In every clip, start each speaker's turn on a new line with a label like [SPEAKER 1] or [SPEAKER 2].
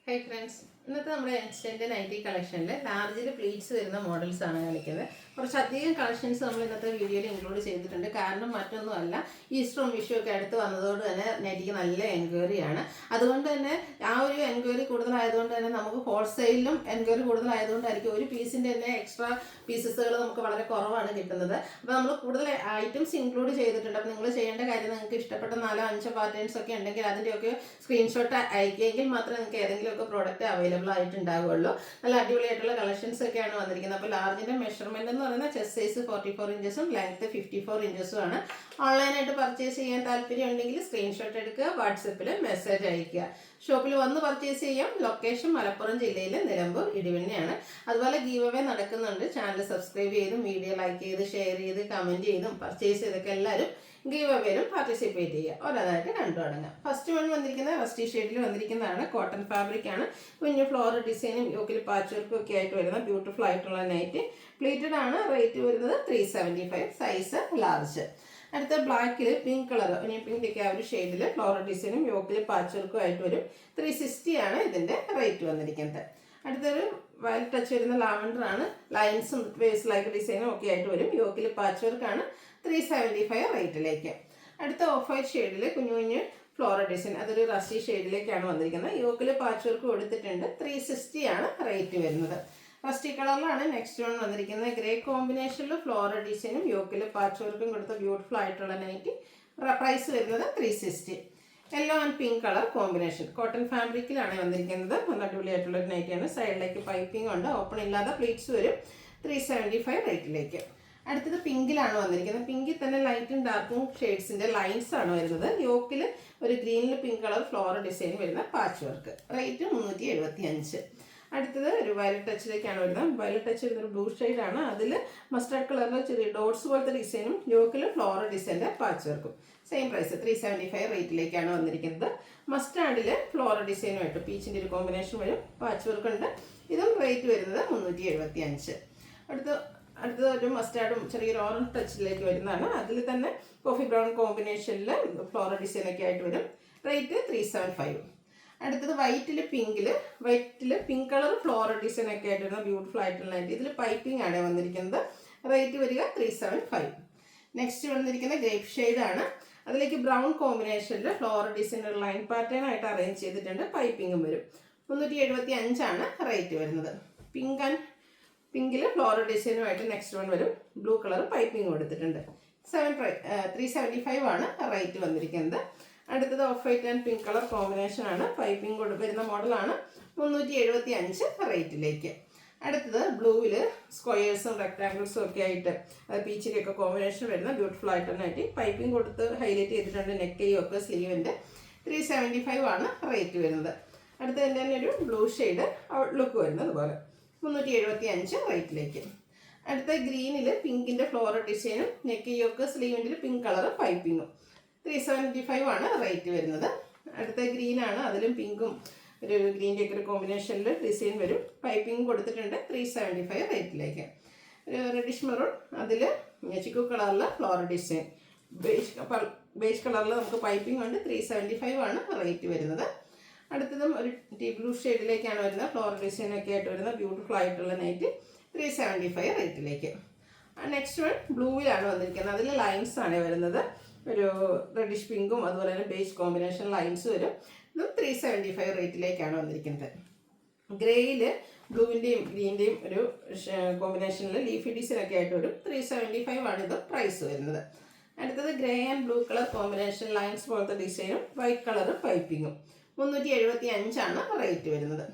[SPEAKER 1] Hi friends, ഇന്നത്തെ നമ്മുടെ extend nightie കളക്ഷനിൽ ലാർജിൽ pleats വരുന്ന മോഡൽസ് ആണ് കാണിക്കുന്നത്. കുറച്ചധികം കളക്ഷൻസ് നമ്മൾ ഇന്നത്തെ വീഡിയോയിൽ ഇൻക്ലൂഡ് ചെയ്തിട്ടുണ്ട്. കാരണം മറ്റൊന്നുമല്ല, ഈസ്റ്ററും വിഷു ഒക്കെ അടുത്ത് വന്നതുകൊണ്ട് തന്നെ നൈറ്റിക്ക് നല്ല എൻക്വയറിയാണ്. അതുകൊണ്ട് തന്നെ ആ ഒരു എൻക്വയറി കൂടുതലായതുകൊണ്ട് തന്നെ നമുക്ക് ഹോൾസെയിലും എൻക്വയറി കൂടുതലായതുകൊണ്ടായിരിക്കും ഒരു പീസിൻ്റെ തന്നെ എക്സ്ട്രാ പീസസുകൾ നമുക്ക് വളരെ കുറവാണ് കിട്ടുന്നത്. അപ്പോൾ നമ്മൾ കൂടുതൽ ഐറ്റംസ് ഇൻക്ലൂഡ് ചെയ്തിട്ടുണ്ട്. അപ്പോൾ നിങ്ങൾ ചെയ്യേണ്ട കാര്യം, നിങ്ങൾക്ക് ഇഷ്ടപ്പെട്ട 4-5 പാറ്റേൺസ് ഒക്കെ ഉണ്ടെങ്കിൽ അതിൻ്റെയൊക്കെ സ്ക്രീൻഷോട്ട് അയക്കിയെങ്കിൽ മാത്രമേ നിങ്ങൾക്ക് ഏതെങ്കിലുമൊക്കെ പ്രോഡക്റ്റ് അവൈലബിൾ ആയിട്ടുണ്ടാവുകയുള്ളൂ. നല്ല അടിപൊളിയായിട്ടുള്ള കളക്ഷൻസ് ഒക്കെയാണ് വന്നിരിക്കുന്നത്. അപ്പോൾ ലാർജിൻ്റെ മെഷർമെൻറ്റ് എന്ന് പറയുന്നത് ചെസ്റ്റ് സൈസ് 44 ഇഞ്ചസും ലെങ്ത്ത് 54 ഇഞ്ചസും ആണ്. ഓൺലൈനായിട്ട് പർച്ചേസ് ചെയ്യാൻ താല്പര്യം ഉണ്ടെങ്കിൽ സ്ക്രീൻഷോട്ട് എടുക്കുക, വാട്സപ്പിൽ മെസ്സേജ് അയയ്ക്കുക. ഷോപ്പിൽ വന്ന് പർച്ചേസ് ചെയ്യാം. ലൊക്കേഷൻ മലപ്പുറം ജില്ലയിലെ നിലമ്പൂർ ഇടിവണ്ണയാണ്. അതുപോലെ ഗീവ് അവേ നടക്കുന്നുണ്ട്. ചാനൽ സബ്സ്ക്രൈബ് ചെയ്തും വീഡിയോ ലൈക്ക് ചെയ്ത് ഷെയർ ചെയ്ത് കമൻറ്റ് ചെയ്തും പർച്ചേസ് ചെയ്തൊക്കെ എല്ലാവരും ഗീവ് അവേയിലും പാർട്ടിസിപ്പേറ്റ് ചെയ്യുക. ഓരോന്നായിട്ട് കണ്ടു തുടങ്ങാം. ഫസ്റ്റ് വൺ വന്നിരിക്കുന്നത് റസ്റ്റി ഷെയ്ഡിൽ വന്നിരിക്കുന്നതാണ്. കോട്ടൺ ഫാബ്രിക് ആണ്. കുഞ്ഞു ഫ്ലോറൽ ഡിസൈനും യോക്കിൽ പാച്ച് വർക്കും ഒക്കെ ആയിട്ട് വരുന്ന ബ്യൂട്ടിഫുൾ ആയിട്ടുള്ള നൈറ്റ്. പ്ലീറ്റഡ് ആണ്. റേറ്റ് വരുന്നത് 375, സൈസ് ലാർജ്. അടുത്ത ബ്ലാക്കിൽ പിങ്ക് കളർ, പിങ്കിൻ്റെ ആ ഒരു ഷെയ്ഡിൽ ഫ്ലോറൽ ഡിസൈനും യോക്കിൽ പാച്ച് വർക്കും ആയിട്ട് വരും. 360 ആണ് ഇതിൻ്റെ റേറ്റ് വന്നിരിക്കുന്നത്. അടുത്തൊരു വയലറ്റ് ടച്ച് വരുന്ന ലാവൻഡർ ആണ്. ലൈൻസും വേസ് ലൈക്ക് ഡിസൈനും ഒക്കെ ആയിട്ട് വരും. യോക്കിൽ പാച്ച് വർക്കാണ്. 375 റേറ്റിലേക്ക്. അടുത്ത ഓഫ് വൈറ്റ് ഷെയ്ഡിൽ കുഞ്ഞു കുഞ്ഞ് ഫ്ലോറൽ ഡിസൈൻ, അതൊരു റസ്റ്റി ഷെയ്ഡിലേക്കാണ് വന്നിരിക്കുന്നത്. യോക്കിൽ പാച്ച് വർക്ക് കൊടുത്തിട്ടുണ്ട്. 360 ആണ് റേറ്റ് വരുന്നത്. റസ്റ്റി കളറിലാണ് നെക്സ്റ്റ് വൺ വന്നിരിക്കുന്നത്. ഗ്രേ കോമ്പിനേഷനിൽ ഫ്ലോറൽ ഡിസൈനും യോക്കിൽ പാച്ച് വർക്കും കൊടുത്ത ബ്യൂട്ടിഫുൾ ആയിട്ടുള്ള നൈറ്റി. പ്രൈസ് വരുന്നത് 360. Yellow and pink colour combination. Cotton ഫാബ്രിക്കിലാണ് വന്നിരിക്കുന്നത്. നല്ല അടിപൊളിയായിട്ടുള്ള ഒരു നൈറ്റിയാണ്. സൈഡിലേക്ക് പൈപ്പിംഗ് ഉണ്ട്. ഓപ്പൺ ഇല്ലാതെ പ്ലീറ്റ്സ് വരും. 375 റേറ്റിലേക്ക്. അടുത്തത് പിങ്കിലാണ് വന്നിരിക്കുന്നത്. പിങ്കിൽ തന്നെ ലൈറ്റും ഡാർക്കും ഷെയ്ഡ്സിൻ്റെ ലൈൻസ് ആണ് വരുന്നത്. യോക്കിൽ ഒരു ഗ്രീനിൽ പിങ്ക് കളർ ഫ്ലോറൽ ഡിസൈൻ വരുന്ന പാച്ച് വർക്ക്. റേറ്റ് 375. അടുത്തത് ഒരു വയലറ്റ് ടച്ചിലേക്കാണ് വരുന്നത്. വയലറ്റ് ടച്ച് വരുന്നൊരു ബ്ലൂ ഷെയ്ഡാണ്. അതിൽ മസ്റ്റാർഡ് കളറിൽ ചെറിയ ഡോട്ട്സ് പോലത്തെ ഡിസൈനും യോക്കിൽ ഫ്ലോറൽ ഡിസൈൻ്റെ പാച്ച് വർക്കും. സെയിം പ്രൈസ് 375 റേറ്റിലേക്കാണ് വന്നിരിക്കുന്നത്. മസ്റ്റാർഡിൽ ഫ്ലോറൽ ഡിസൈനുമായിട്ട് പീച്ചിൻ്റെ ഒരു കോമ്പിനേഷൻ വരും. പാച്ച് വർക്ക് ഉണ്ട്. ഇതും റേറ്റ് വരുന്നത് 375. അടുത്തത് ഒരു മസ്റ്റാർഡും ചെറിയൊരു ഓറഞ്ച് ടച്ചിലേക്ക് വരുന്നതാണ്. അതിൽ തന്നെ കോഫി ബ്രൗൺ കോമ്പിനേഷനിൽ ഫ്ലോറൽ ഡിസൈനൊക്കെ ആയിട്ട് വരും. റേറ്റ് 375. അടുത്തത് വൈറ്റിൽ പിങ്ക് കളർ ഫ്ലോറൽ ഡിസൈൻ ഒക്കെ ആയിട്ട് വരുന്ന ബ്യൂട്ടിഫുൾ ആയിട്ടുള്ള ഇതിൽ പൈപ്പിംഗ് ആണ് വന്നിരിക്കുന്നത്. റേറ്റ് വരിക 375. നെക്സ്റ്റ് വന്നിരിക്കുന്ന ഗ്രേപ്പ് ഷെയ്ഡാണ്. അതിലേക്ക് ബ്രൗൺ കോമ്പിനേഷനിൽ ഫ്ലോറൽ ഡിസൈൻ ഒരു ലൈൻ പാറ്റേൺ ആയിട്ട് അറേഞ്ച് ചെയ്തിട്ടുണ്ട്. പൈപ്പിങ്ങും വരും. 375 ആണ് റേറ്റ് വരുന്നത്. പിങ്കിൽ ഫ്ലോറൽ ഡിസൈനുമായിട്ട് നെക്സ്റ്റ് വൺ വരും. ബ്ലൂ കളർ പൈപ്പിംഗ് കൊടുത്തിട്ടുണ്ട്. 375 ആണ് റേറ്റ് വന്നിരിക്കുന്നത്. അടുത്തത് of white and pink colour combination ആണ്. പൈപ്പിംഗ് വരുന്ന മോഡലാണ്. 375 റേറ്റിലേക്ക്. അടുത്തത് ബ്ലൂവിൽ സ്ക്വയേഴ്സും റെക്ടാങ്കിൾസും ഒക്കെ ആയിട്ട് പീച്ചിലൊക്കെ കോമ്പിനേഷൻ വരുന്ന ബ്യൂട്ടിഫുൾ ആയിട്ട് പൈപ്പിംഗ് കൊടുത്ത് ഹൈലൈറ്റ് ചെയ്തിട്ടുണ്ട്. നെക്കയും ഒക്കെ സ്ലീവിൻ്റെ. 375 ആണ് റേറ്റ് വരുന്നത്. അടുത്തതിൻ്റെ തന്നെ ഒരു ബ്ലൂ ഷെയ്ഡ് ലുക്ക് വരുന്നത് പോലെ. 375 റേറ്റിലേക്ക്. അടുത്ത ഗ്രീനിൽ പിങ്കിൻ്റെ ഫ്ലോറൽ ഡിസൈനും നെക്കയൊക്കെ സ്ലീവിൻ്റെ പിങ്ക് കളർ പൈപ്പിങ്ങും. 375 ആണ് റേറ്റ് വരുന്നത്. അടുത്ത ഗ്രീനാണ്. അതിലും പിങ്കും ഒരു ഗ്രീൻ്റെ ഒക്കെ ഒരു കോമ്പിനേഷനിൽ ഡിസൈൻ വരും. പൈപ്പിംഗ് കൊടുത്തിട്ടുണ്ട്. 375 റേറ്റിലേക്ക്. ഒരു റെഡിഷ് മെറൂൺ, അതിൽ ചിക്കു കളറിൽ ഫ്ലോറൽ ഡിസൈൻ. ബേജ് കളറിൽ നമുക്ക് പൈപ്പിംഗ് ഉണ്ട്. 375 ആണ് റേറ്റ് വരുന്നത്. അടുത്തതും ഒരു ടീ ബ്ലൂ ഷെയ്ഡിലേക്കാണ് വരുന്നത്. ഫ്ലോറൽ ഡിസൈനൊക്കെ ആയിട്ട് വരുന്ന ബ്യൂട്ടിഫുൾ ആയിട്ടുള്ള നൈറ്റ്. 375 റേറ്റിലേക്ക്. നെക്സ്റ്റ് വൺ ബ്ലൂവിലാണ് വന്നിരിക്കുന്നത്. അതിൽ ലൈൻസ് ആണ് വരുന്നത്. ഒരു റെഡിഷ് പിങ്കും അതുപോലെ തന്നെ ബേജ് കോമ്പിനേഷൻ ലൈൻസ് വരും. ഇതും 375 റേറ്റിലേക്കാണ് വന്നിരിക്കുന്നത്. ഗ്രേയിൽ ബ്ലൂവിൻ്റെയും ഗ്രീൻ്റെയും ഒരു കോമ്പിനേഷനിൽ ലീഫി ഡിസൈനൊക്കെ ആയിട്ട് വരും. 375 ആണ് ഇത് പ്രൈസ് വരുന്നത്. അടുത്തത് grey and blue colour combination lines പോലത്തെ ഡിസൈനും വൈറ്റ് കളർ പൈപ്പിങ്ങും. 375 ആണ് റേറ്റ് വരുന്നത്.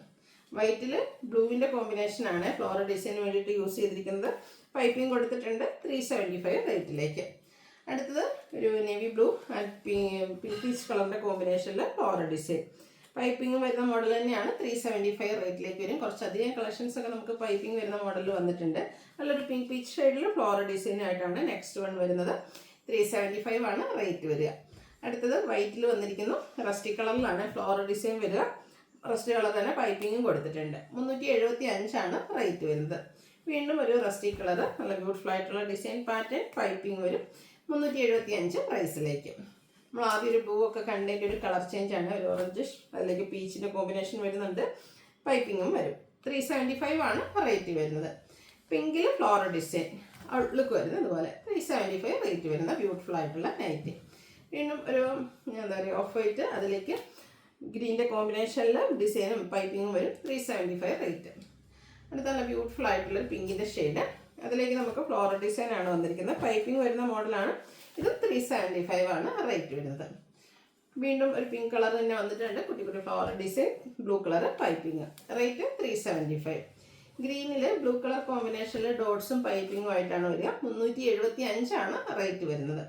[SPEAKER 1] വൈറ്റിൽ ബ്ലൂവിൻ്റെ കോമ്പിനേഷനാണ് ഫ്ലോറൽ ഡിസൈന് വേണ്ടിയിട്ട് യൂസ് ചെയ്തിരിക്കുന്നത്. പൈപ്പിംഗ് കൊടുത്തിട്ടുണ്ട്. 375 റേറ്റിലേക്ക്. അടുത്തത് ഒരു navy blue and pink peach കളറിൻ്റെ കോമ്പിനേഷനിൽ ഫ്ലോറൽ ഡിസൈൻ. പൈപ്പിംഗ് വരുന്ന മോഡൽ തന്നെയാണ്. 375 റേറ്റിലേക്ക് വരും. കുറച്ചധികം കളക്ഷൻസ് ഒക്കെ നമുക്ക് പൈപ്പിംഗ് വരുന്ന മോഡലിൽ വന്നിട്ടുണ്ട്. നല്ലൊരു പിങ്ക് പീച്ച് ഷെയ്ഡിൽ ഫ്ലോറൽ ഡിസൈനായിട്ടാണ് നെക്സ്റ്റ് വൺ വരുന്നത്. 375 ആണ് റേറ്റ് വരിക. അടുത്തത് വൈറ്റിൽ വന്നിരിക്കുന്നു. റസ്റ്റി കളറിലാണ് ഫ്ലോറൽ ഡിസൈൻ വരിക. റസ്റ്റി കളർ തന്നെ പൈപ്പിങ്ങും കൊടുത്തിട്ടുണ്ട്. 375 ആണ് റേറ്റ് വരുന്നത്. വീണ്ടും ഒരു റസ്റ്റി കളർ, നല്ല ബ്യൂട്ടിഫുൾ ആയിട്ടുള്ള ഡിസൈൻ പാറ്റേൺ, പൈപ്പിംഗ് വരും. 375 പ്രൈസിലേക്ക്. നമ്മൾ ആദ്യം ഒരു ബ്ലൂ ഒക്കെ കണ്ടതിൻ്റെ ഒരു കളർ ചേഞ്ച് ആണ്. ഒരു ഓറഞ്ച് അതിലേക്ക് പീച്ചിൻ്റെ കോമ്പിനേഷൻ വരുന്നുണ്ട്. പൈപ്പിങ്ങും വരും. 375 ആണ് റേറ്റ് വരുന്നത്. പിങ്കിൽ ഫ്ലോറൽ ഡിസൈൻ ഔട്ട്ലുക്ക് വരുന്നത് ഇതുപോലെ 375 റേറ്റ് വരുന്ന ബ്യൂട്ടിഫുൾ ആയിട്ടുള്ള നൈറ്റി. വീണ്ടും ഒരു എന്താ പറയുക ഓഫ് വൈറ്റ്, അതിലേക്ക് ഗ്രീൻ്റെ കോമ്പിനേഷനിൽ ഡിസൈനും പൈപ്പിങ്ങും വരും. 375 റേറ്റ്. അടുത്ത നല്ല ബ്യൂട്ടിഫുൾ ആയിട്ടുള്ള പിങ്കിൻ്റെ ഷെയ്ഡ്, അതിലേക്ക് നമുക്ക് ഫ്ലോറൽ ഡിസൈൻ ആണ് വന്നിരിക്കുന്നത്. പൈപ്പിംഗ് വരുന്ന മോഡലാണ്. ഇത് 375 ആണ് റേറ്റ് വരുന്നത്. വീണ്ടും ഒരു പിങ്ക് കളർ തന്നെ വന്നിട്ടുണ്ട്. കുട്ടി കുട്ടി floral design, blue colour piping, rate 375. ഗ്രീനിൽ ബ്ലൂ കളർ കോമ്പിനേഷനിൽ ഡോട്ട്സും പൈപ്പിങ്ങും ആയിട്ടാണ് വരിക. 375 ആണ് റേറ്റ് വരുന്നത്.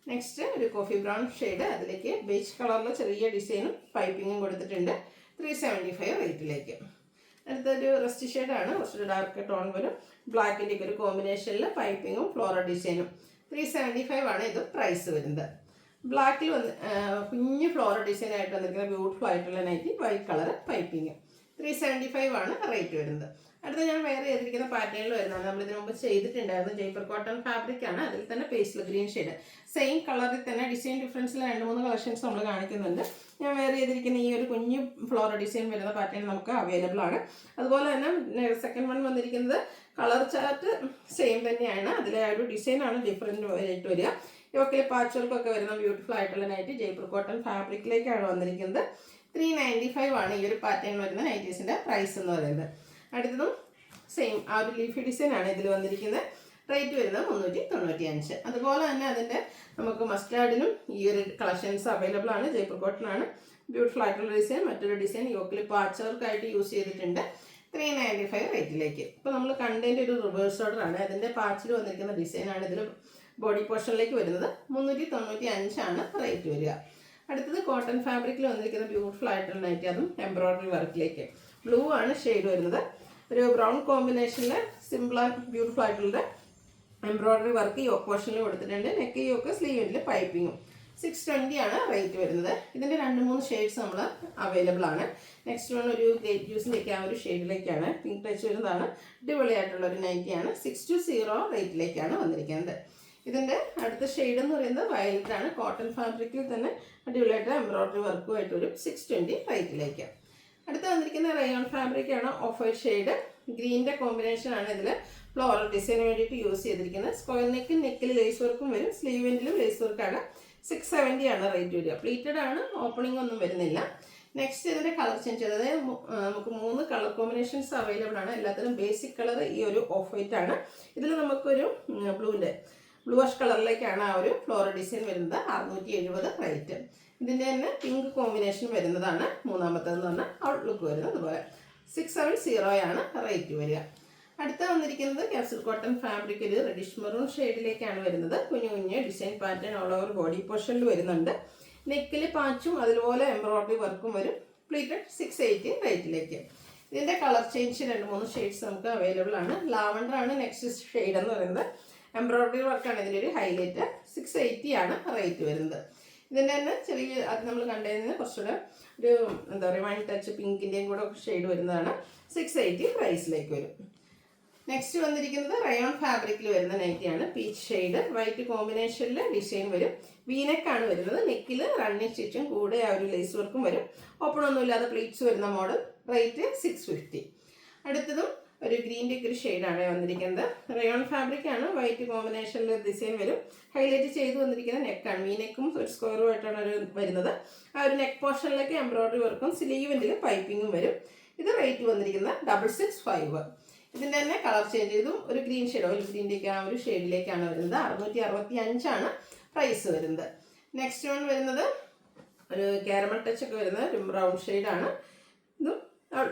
[SPEAKER 1] നെക്സ്റ്റ് ഒരു കോഫി ബ്രൗൺ ഷെയ്ഡ്, അതിലേക്ക് ബേജ് കളറിൽ ചെറിയ ഡിസൈനും പൈപ്പിങ്ങും കൊടുത്തിട്ടുണ്ട്. 375 റേറ്റിലേക്ക്. അടുത്തൊരു റസ്റ്റ് ഷെയ്ഡാണ്, കുറച്ചൊരു ഡാർക്ക് ടോൺ വരും. ബ്ലാക്കിൻ്റെ ഒരു കോമ്പിനേഷനിൽ പൈപ്പിങ്ങും ഫ്ലോറൽ ഡിസൈനും. 375 ആണ് ഇത് പ്രൈസ് വരുന്നത്. ബ്ലാക്കിൽ വന്ന് കുഞ്ഞ് ഫ്ലോറൽ ഡിസൈൻ ആയിട്ട് വന്നിരിക്കുന്ന ബ്യൂട്ടിഫുൾ ആയിട്ടുള്ള നൈറ്റി, വൈറ്റ് കളർ പൈപ്പിങ്. 375 ആണ് റേറ്റ് വരുന്നത്. അടുത്ത ഞാൻ വേറെ ചെയ്തിരിക്കുന്ന പാറ്റേണിൽ വരുന്നതാണ്. നമ്മളിതിനു മുമ്പ് ചെയ്തിട്ടുണ്ടായിരുന്നു. ജയ്പൂർ കോട്ടൺ ഫാബ്രിക് ആണ്. അതിൽ തന്നെ പേസ്റ്റൽ ഗ്രീൻ ഷെയ്ഡ്, സെയിം കളറിൽ തന്നെ ഡിസൈൻ ഡിഫറൻസിൽ 2-3 കളക്ഷൻസ് നമ്മൾ കാണിക്കുന്നുണ്ട്. ഞാൻ വേറെ ചെയ്തിരിക്കുന്ന ഈ ഒരു കുഞ്ഞ് ഫ്ലോറൽ ഡിസൈൻ വരുന്ന പാറ്റേൺ നമുക്ക് അവൈലബിൾ ആണ്. അതുപോലെ തന്നെ സെക്കൻഡ് വൺ വന്നിരിക്കുന്നത് കളർ ചാർട്ട് സെയിം തന്നെയാണ്. അതിലെ ഒരു ഡിസൈനാണ് ഡിഫറെൻറ്റ് ആയിട്ട് വരിക. യോക്കിൽ പാച്ച് വർക്കൊക്കെ വരുന്ന ബ്യൂട്ടിഫുൾ ആയിട്ടുള്ള നൈറ്റി ജയ്പൂർ കോട്ടൺ ഫാബ്രിക്കിലേക്കാണ് വന്നിരിക്കുന്നത്. 395 ആണ് ഈ ഒരു പാറ്റേൺ വരുന്ന നൈറ്റീസിൻ്റെ പ്രൈസ് എന്ന് പറയുന്നത്. അടുത്തതും സെയിം ആ ഒരു ലീഫി ഡിസൈൻ ആണ് ഇതിൽ വന്നിരിക്കുന്നത്. റേറ്റ് വരുന്നത് 395. അതുപോലെ തന്നെ അതിൻ്റെ നമുക്ക് മസ്റ്റാർഡിനും ഈ ഒരു കളക്ഷൻസ് അവൈലബിൾ ആണ്. ജയ്പൂർ കോട്ടൺ ആണ്. ബ്യൂട്ടിഫുൾ ആയിട്ടുള്ള ഡിസൈൻ, മറ്റൊരു ഡിസൈൻ യോക്കിൽ പാച്ച് വർക്കായിട്ട് യൂസ് ചെയ്തിട്ടുണ്ട്. 395 റേറ്റിലേക്ക്. ഇപ്പോൾ നമ്മൾ കണ്ടതിൻ്റെ ഒരു റിവേഴ്സ് ഓർഡർ ആണ്. അതിൻ്റെ പാച്ചിൽ വന്നിരിക്കുന്ന ഡിസൈനാണ് ഇതിൽ ബോഡി പോർഷനിലേക്ക് വരുന്നത്. 395 ആണ് റേറ്റ് വരിക. അടുത്തത് കോട്ടൺ ഫാബ്രിക്കിൽ വന്നിരിക്കുന്ന ബ്യൂട്ടിഫുൾ ആയിട്ടുള്ള നൈറ്റി, അതും എംബ്രോയ്ഡറി വർക്കിലേക്ക്. ബ്ലൂ ആണ് ഷെയ്ഡ് വരുന്നത്. ഒരു ബ്രൗൺ കോമ്പിനേഷനിൽ സിമ്പിൾ ആൻഡ് ബ്യൂട്ടിഫുൾ ആയിട്ടുള്ള എംബ്രോയ്ഡറി വർക്ക് യോക്ക് പോർഷനിൽ കൊടുത്തിട്ടുണ്ട്. Neck yoke, സ്ലീവിൽ പൈപ്പിങ്ങും. 620 ആണ് റേറ്റ് വരുന്നത്. ഇതിൻ്റെ 2-3 ഷെയ്ഡ്സ് നമ്മൾ അവൈലബിൾ ആണ്. നെക്സ്റ്റ് വൺ ഒരു ഗ്രേറ്റ് ജ്യൂസിലേക്ക് ആ ഒരു ഷെയ്ഡിലേക്കാണ് പിങ്ക് ടച്ച് വരുന്നതാണ്. അടിപൊളിയായിട്ടുള്ള ഒരു നൈറ്റിയാണ്. 620 റേറ്റിലേക്കാണ് വന്നിരിക്കുന്നത്. ഇതിൻ്റെ അടുത്ത ഷെയ്ഡ് എന്ന് പറയുന്നത് വയലറ്റ് ആണ്. കോട്ടൺ ഫാബ്രിക്കിൽ തന്നെ അടിപൊളിയായിട്ട് എംബ്രോയ്ഡറി വർക്കുമായിട്ട് ഒരു 620 റേറ്റിലേക്ക്. അടുത്ത് വന്നിരിക്കുന്ന റയോൺ ഫാബ്രിക് ആണ്. ഓഫ് വൈറ്റ് ഷെയ്ഡ്, ഗ്രീൻ്റെ കോമ്പിനേഷൻ ആണ് ഇതിൽ ഫ്ലോറൽ ഡിസൈന് വേണ്ടിയിട്ട് യൂസ് ചെയ്തിരിക്കുന്നത്. സ്ക്വയർ നെക്കിൽ ലേസ് വർക്കും വരും. സ്ലീവെൻറ്റിലും ലേസ് വർക്കാണ്. 670 ആണ് റേറ്റ് വരിക. പ്ലീറ്റഡ് ആണ്, ഓപ്പണിംഗ് ഒന്നും വരുന്നില്ല. നെക്സ്റ്റ് ഇതിൻ്റെ കളർ ചേഞ്ച്, അതായത് നമുക്ക് 3 കളർ കോമ്പിനേഷൻസ് അവൈലബിൾ ആണ്. എല്ലാത്തിനും ബേസിക് കളർ ഈ ഒരു ഓഫ് വൈറ്റ് ആണ്. ഇതിൽ നമുക്കൊരു ബ്ലൂഷ് കളറിലേക്കാണ് ആ ഒരു ഫ്ലോറൽ ഡിസൈൻ വരുന്നത്. 670 റേറ്റ്. ഇതിൻ്റെ തന്നെ പിങ്ക് കോമ്പിനേഷൻ വരുന്നതാണ് മൂന്നാമത്തേതെന്ന് പറഞ്ഞാൽ ഔട്ട്ലുക്ക് വരുന്നത്. അതുപോലെ 670 ആണ് റേറ്റ് വരിക. അടുത്ത വന്നിരിക്കുന്നത് ക്യാപ്സൂൾ കോട്ടൺ ഫാബ്രിക്, ഒരു റെഡിഷ് മെറൂൺ ഷെയ്ഡിലേക്കാണ് വരുന്നത്. കുഞ്ഞു design pattern all over body പോർഷനിൽ വരുന്നുണ്ട്. നെക്കിൽ പാച്ചും അതുപോലെ എംബ്രോയ്ഡറി വർക്കും വരും. പ്ലീറ്റഡ് 680 റേറ്റിലേക്ക്. ഇതിൻ്റെ കളർ ചേഞ്ച് 2-3 ഷെയ്ഡ്സ് നമുക്ക് അവൈലബിൾ ആണ്. ലാവണ്ടർ ആണ് നെക്സ്റ്റ് ഷെയ്ഡ് എന്ന് പറയുന്നത്. എംബ്രോയ്ഡറി വർക്കാണ് ഇതിൻ്റെ ഒരു ഹൈലൈറ്റ്. 680 ആണ് റേറ്റ് വരുന്നത്. ഇതിൻ്റെ തന്നെ ചെറിയ അത് നമ്മൾ കണ്ടതിന് കുറച്ചുകൂടെ ഒരു എന്താ പറയുക വൈൻ ടച്ച് പിങ്കിൻ്റെയും കൂടെ ഷെയ്ഡ് വരുന്നതാണ്. 680 പ്രൈസിലേക്ക് വരും. നെക്സ്റ്റ് വന്നിരിക്കുന്നത് റയോൺ ഫാബ്രിക്കിൽ വരുന്ന നൈറ്റിയാണ്. പീച്ച് ഷെയ്ഡ്, വൈറ്റ് കോമ്പിനേഷനിൽ ഡിസൈൻ വരും. വീനെക്കാണ് വരുന്നത്. നെക്കിൽ റണ്ണിങ് സ്റ്റിച്ചും കൂടെ ആ ഒരു ലേസ് വർക്കും വരും. ഓപ്പൺ ഒന്നുമില്ലാതെ പ്ലീറ്റ്സ് വരുന്ന മോഡൽ. റേറ്റ് 650. അടുത്തതും ഒരു ഗ്രീൻ്റെ ഒരു ഷെയ്ഡാണ് വന്നിരിക്കുന്നത്. റയോൺ ഫാബ്രിക് ആണ്. വൈറ്റ് കോമ്പിനേഷനിൽ ഡിസൈൻ വരും. ഹൈലൈറ്റ് ചെയ്ത് വന്നിരിക്കുന്ന നെക്കാണ്. വീനെക്കും ഒരു സ്ക്വയറും ആയിട്ടാണ് ഒരു വരുന്നത്. ആ ഒരു നെക്ക് പോർഷനിലേക്ക് എംബ്രോയ്ഡറി വർക്കും സ്ലീവിൻ്റെ പൈപ്പിങ്ങും വരും. ഇത് റേറ്റ് വന്നിരിക്കുന്നത് 665. ഇതിൻ്റെ തന്നെ കളർ ചേഞ്ച് ചെയ്തും ഒരു ഗ്രീൻ ഷെയ്ഡ്, ഒരു ഗ്രീൻ്റെയൊക്കെ ആ ഒരു ഷെയ്ഡിലേക്കാണ് വരുന്നത്. 665 ആണ് പ്രൈസ് വരുന്നത്. നെക്സ്റ്റ് വൺ വരുന്നത് ഒരു കാരമൽ ടച്ച് ഒക്കെ വരുന്ന ഒരു ബ്രൗൺ ഷെയ്ഡാണ്. ഇതും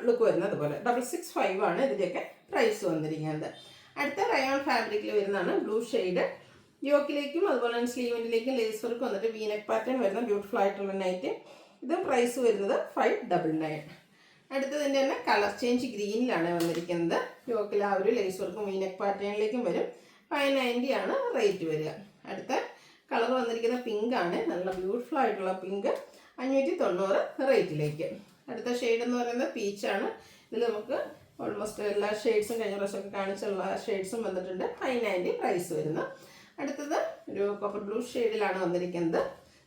[SPEAKER 1] ലുക്ക് വരുന്നത് അതുപോലെ 665 ആണ് ഇതിൻ്റെയൊക്കെ പ്രൈസ് വന്നിരിക്കുന്നത്. അടുത്ത റയോൺ ഫാബ്രിക്കിൽ വരുന്നതാണ് ബ്ലൂ ഷെയ്ഡ്. യോക്കിലേക്കും അതുപോലെ തന്നെ സ്ലീവിൻ്റിലേക്കും ലേസ് വർക്ക് വന്നിട്ട് വീനെക്ക് പാറ്റേൺ വരുന്ന ബ്യൂട്ടിഫുൾ ആയിട്ടുള്ള നൈറ്റ്. ഇത് പ്രൈസ് വരുന്നത് 599. അടുത്തതിൻ്റെ തന്നെ കളർ ചേഞ്ച് ഗ്രീനിലാണ് വന്നിരിക്കുന്നത്. യോക്കിൽ ആ ഒരു ലേസ് വർക്കും വീനെക്ക് പാറ്റേണിലേക്കും വരും. 590 ആണ് റേറ്റ് വരിക. അടുത്ത കളർ വന്നിരിക്കുന്ന പിങ്ക് ആണ്. നല്ല ബ്യൂട്ടിഫുൾ ആയിട്ടുള്ള പിങ്ക്. 590 റേറ്റിലേക്ക്. അടുത്ത ഷെയ്ഡ് എന്ന് പറയുന്നത് പീച്ചാണ്. ഇതിൽ നമുക്ക് ഓൾമോസ്റ്റ് എല്ലാ ഷെയ്ഡ്സും കഴിഞ്ഞ പ്രാവശ്യമൊക്കെ കാണിച്ചുള്ള ഷെയ്ഡ്സും വന്നിട്ടുണ്ട്. 590 പ്രൈസ് വരുന്നു. അടുത്തത് ഒരു കോപ്പർ ബ്ലൂ ഷെയ്ഡിലാണ് വന്നിരിക്കുന്നത്.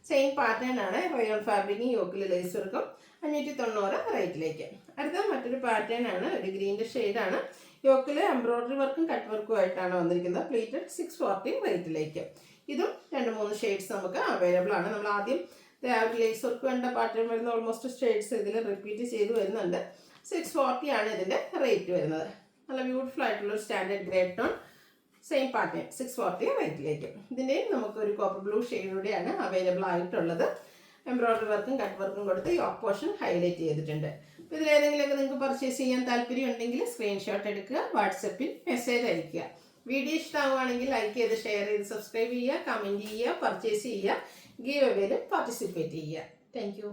[SPEAKER 1] സെയിം പാറ്റേൺ ആണ്. റയോൺ ഫാബ്രിക്കും യോക്കിൽ ലേസ് വർക്കും 590 റേറ്റിലേക്ക്. അടുത്ത മറ്റൊരു പാറ്റേൺ ആണ്, ഒരു ഗ്രീൻ്റെ ഷെയ്ഡാണ്. യോക്കിൽ എംബ്രോയ്ഡറി വർക്കും കട്ട് വർക്കും ആയിട്ടാണ് വന്നിരിക്കുന്നത്. പ്ലീറ്റഡ് 640 റേറ്റിലേക്ക്. ഇതും 2-3 ഷെയ്ഡ്സ് നമുക്ക് അവൈലബിൾ ആണ്. നമ്മൾ ആദ്യം ലേസ് വർക്ക് വേണ്ട പാറ്റേൺ വരുന്ന ഓൾമോസ്റ്റ് ഷെയ്ഡ്സ് ഇതിൽ റിപ്പീറ്റ് ചെയ്ത് വരുന്നുണ്ട്. 640 ആണ് ഇതിൻ്റെ റേറ്റ് വരുന്നത്. നല്ല ബ്യൂട്ടിഫുൾ ആയിട്ടുള്ളൊരു standard grade tone same pattern 640 റേറ്റിലേക്ക്. ഇതിൻ്റെയും നമുക്കൊരു കോപ്പർ ബ്ലൂ ഷെയ്ഡൂടെയാണ് അവൈലബിൾ ആയിട്ടുള്ളത്. എംബ്രോയ്ഡറി വർക്കും കട്ട് വർക്കും കൊടുത്ത് ഈ പോർഷൻ ഹൈലൈറ്റ് ചെയ്തിട്ടുണ്ട്. അപ്പോൾ ഇതിലേതെങ്കിലുമൊക്കെ നിങ്ങൾക്ക് പർച്ചേസ് ചെയ്യാൻ താല്പര്യം ഉണ്ടെങ്കിൽ സ്ക്രീൻഷോട്ട് എടുക്കുക, വാട്സപ്പിൽ മെസ്സേജ് അയയ്ക്കുക. വീഡിയോ ഇഷ്ടമാവുകയാണെങ്കിൽ ലൈക്ക് ചെയ്ത് ഷെയർ ചെയ്ത് സബ്സ്ക്രൈബ് ചെയ്യുക, കമൻറ്റ് ചെയ്യുക, പർച്ചേസ് ചെയ്യുക, ഗീവ് അവേയിൽ പാർട്ടിസിപ്പേറ്റ് ചെയ്യുക. താങ്ക്